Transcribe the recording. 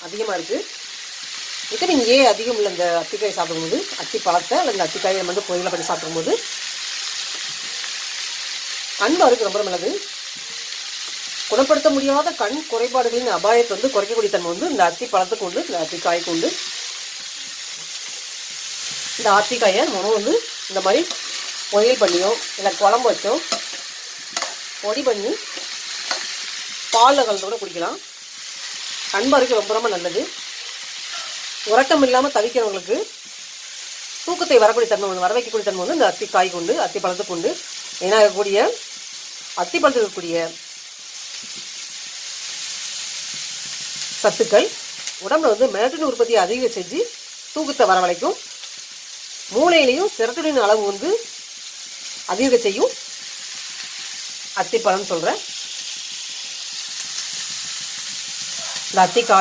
அதிகமாக இருக்குது. Vitamin A அதிகம் உள்ள இந்த அத்திக்காய் சாப்பிடும்போது, அத்தி பழத்தை இல்லை இந்த அத்திக்காயை நம்ம வந்து பொரியலை பண்ணி சாப்பிடும்போது கண் பார்வைக்கு ரொம்ப நல்லது. குணப்படுத்த முடியாத கண் குறைபாடுகளின் அபாயத்தை வந்து குறைக்கக்கூடிய தன்மை வந்து இந்த அத்தி பழத்துக்கு உண்டு, இந்த அத்திக்காய்க்கு உண்டு. இந்த அத்திக்காயை நம்ம வந்து இந்த மாதிரி பொரியல் பண்ணியோ இல்லை குழம்பு வச்சோ பொடி பண்ணி பாலில் கலந்து கூட குடிக்கலாம். கண் பார்வைக்கு ரொம்ப ரொம்ப நல்லது. உறக்கம் இல்லாமல் தவிக்கிறவங்களுக்கு தூக்கத்தை வரக்கூடிய தன்மை வந்து வர வைக்கக்கூடிய தன்மை வந்து இந்த அத்திக்காய்க்கு உண்டு, அத்தி பழத்துக்கு உண்டு. ஏன்னா இருக்கக்கூடிய அத்தி பழத்தில் இருக்கக்கூடிய சத்துக்கள் உடம்புல வந்து மெலட்டோனின் உற்பத்தியை அதிகம் செஞ்சு தூக்கத்தை வரவழைக்கும். மூளையிலையும் செரோட்டோனின் அளவு வந்து அதிக செய்யும். அத்திப்பழம்னு சொல்கிறேன். இந்த அத்திக்காய்